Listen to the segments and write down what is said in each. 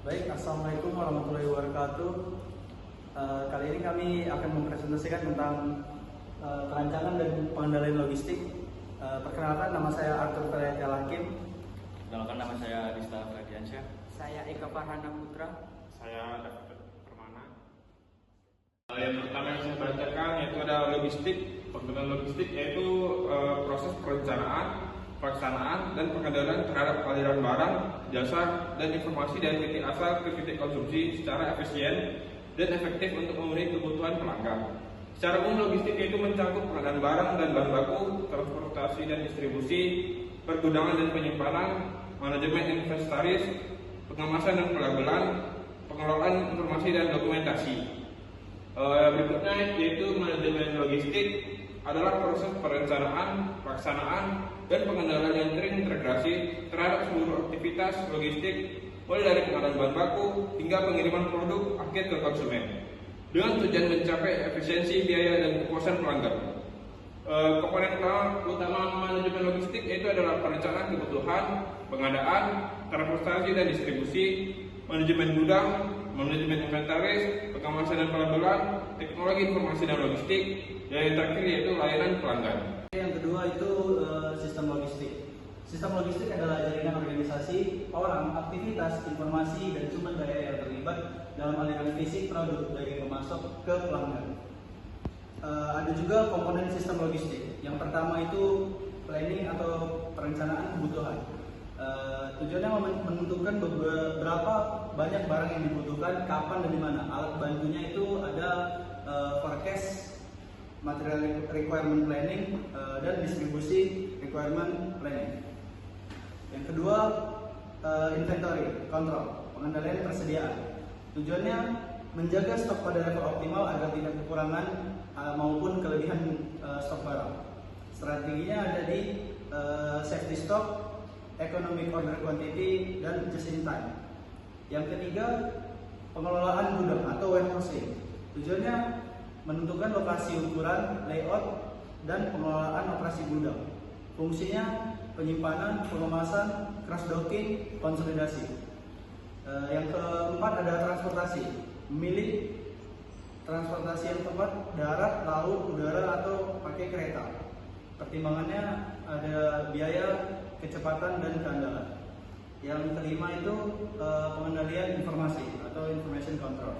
Baik, Assalamualaikum warahmatullahi wabarakatuh. Kali ini kami akan mempresentasikan tentang perancangan dan pengendalian logistik. Perkenalkan, nama saya Arthur Ferdian Hakim. Perkenalkan, nama saya Dista Frediansyah. Saya Eka Farhana Putra. Saya David Permana. Yang pertama yang saya bacakan yaitu ada logistik. Pengendalian logistik yaitu proses perencanaan, pelaksanaan, dan pengendalian terhadap aliran barang, jasa, dan informasi dari titik asal ke titik konsumsi secara efisien dan efektif untuk memenuhi kebutuhan pelanggan. Secara umum, logistik yaitu mencakup pengadaan barang dan bahan baku, transportasi dan distribusi, pergudangan dan penyimpanan, manajemen inventaris, pengemasan dan pelabelan, pengelolaan informasi dan dokumentasi. Berikutnya yaitu manajemen logistik adalah proses perencanaan, pelaksanaan, dan pengendalian yang terintegrasi terhadap seluruh aktivitas logistik, mulai dari pengadaan bahan baku hingga pengiriman produk akhir ke konsumen, dengan tujuan mencapai efisiensi biaya dan kepuasan pelanggan. Komponen utama manajemen logistik yaitu adalah perencanaan kebutuhan, pengadaan, transportasi dan distribusi, manajemen gudang, manajemen inventaris, pengemasan dan pelabelan, teknologi informasi dan logistik, dan yang terakhir yaitu layanan pelanggan. Yang kedua itu sistem logistik. Sistem logistik adalah jaringan organisasi, orang, aktivitas, informasi, dan sumber daya yang terlibat dalam aliran fisik produk dari pemasok ke pelanggan. Ada juga komponen sistem logistik. Yang pertama itu planning atau perencanaan kebutuhan. Tujuannya menentukan berapa banyak barang yang dibutuhkan, kapan dan di mana. Alat bantunya itu ada forecast, material requirement planning, dan distribusi requirement planning. Yang kedua, inventory control, pengendalian persediaan. Tujuannya menjaga stok pada level optimal agar tidak kekurangan maupun kelebihan stok barang. Strateginya ada di safety stock, economic order quantity, dan just in time. Yang ketiga, pengelolaan gudang atau warehousing. Tujuannya menentukan lokasi, ukuran, layout, dan pengelolaan operasi gudang. Fungsinya penyimpanan, pengemasan, cross docking, konsolidasi. Yang keempat ada transportasi, memilih transportasi yang tepat, darat, laut, udara, atau pakai kereta. Pertimbangannya ada biaya, kecepatan, dan keandalan. Yang kelima itu pengendalian informasi atau information control.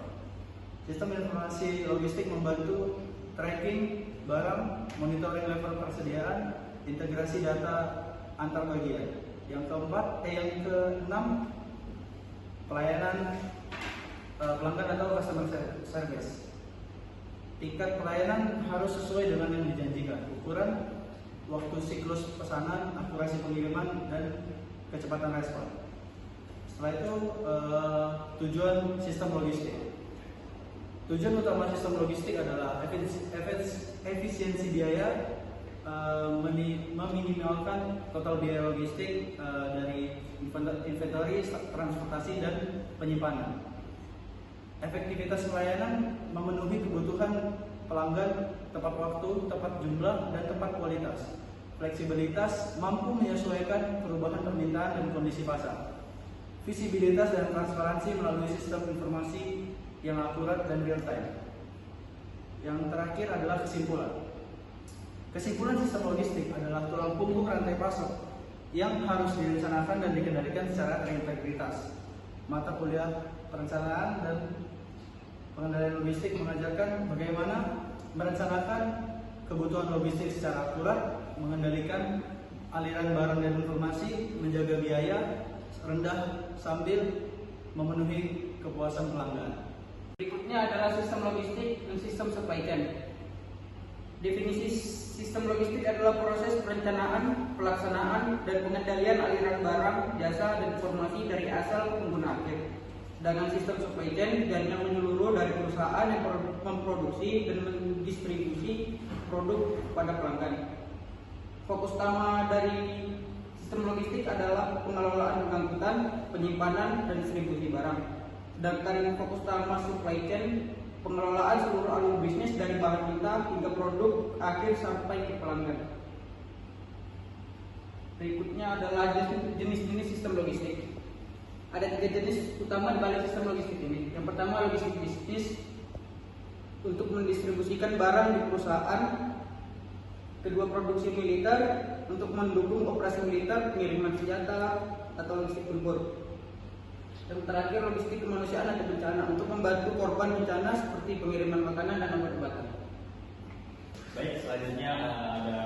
Sistem informasi logistik membantu tracking barang, monitoring level persediaan, integrasi data antar bagian. Yang keenam, pelayanan pelanggan atau customer service. Tingkat pelayanan harus sesuai dengan yang dijanjikan. Ukuran, waktu siklus pesanan, akurasi pengiriman, dan kecepatan respon. Setelah itu tujuan sistem logistik. Tujuan utama sistem logistik adalah efisiensi biaya, meminimalkan total biaya logistik dari inventory, transportasi, dan penyimpanan. Efektivitas pelayanan memenuhi kebutuhan pelanggan tepat waktu, tepat jumlah, dan tepat kualitas. Fleksibilitas mampu menyesuaikan perubahan permintaan dan kondisi pasar. Visibilitas dan transparansi melalui sistem informasi yang akurat dan real time. Yang terakhir adalah kesimpulan. Kesimpulan sistem logistik adalah tulang punggung rantai pasok yang harus direncanakan dan dikendalikan secara terintegritas. Mata kuliah perencanaan dan pengendalian logistik mengajarkan bagaimana merencanakan kebutuhan logistik secara akurat, mengendalikan aliran barang dan informasi, menjaga biaya rendah sambil memenuhi kepuasan pelanggan. Berikutnya adalah sistem logistik dan sistem supply chain. Definisi sistem logistik adalah proses perencanaan, pelaksanaan, dan pengendalian aliran barang, jasa, dan informasi dari asal ke pengguna akhir. Sedangkan sistem supply chain jaringan menyeluruh dari perusahaan yang memproduksi dan mendistribusi produk pada pelanggan. Fokus utama dari sistem logistik adalah pengelolaan pengangkutan, penyimpanan, dan distribusi barang. Sedangkan fokus utama supply chain, pengelolaan seluruh alur bisnis dari bahan mentah hingga produk akhir sampai ke pelanggan. Berikutnya adalah jenis-jenis sistem logistik. Ada 3 jenis utama di balik sistem logistik ini. Yang pertama logistik bisnis untuk mendistribusikan barang di perusahaan. Kedua produksi militer untuk mendukung operasi militer, pengiriman senjata atau logistik tempur. Yang terakhir logistik kemanusiaan atau bencana untuk membantu korban bencana seperti pengiriman makanan dan obat-obatan. Baik, selanjutnya ada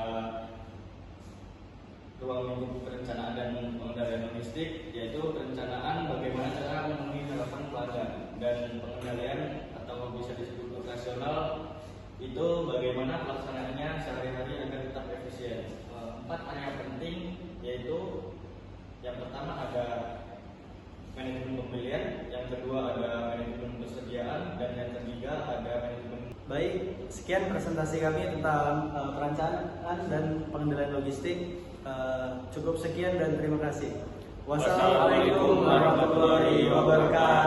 ruang lingkup perencanaan dan pengendalian logistik, yaitu perencanaan bagaimana cara memenuhi harapan pelanggan, dan pengendalian atau bisa disebut operasional itu bagaimana pelaksanaannya sehari-hari agar tetap efisien. 4 area penting, yaitu yang pertama ada manajemen pembelian, yang kedua ada manajemen persediaan, dan yang ketiga ada manajemen. Baik, sekian presentasi kami tentang perencanaan dan pengendalian logistik. Cukup sekian dan terima kasih. Wassalamualaikum warahmatullahi wabarakatuh.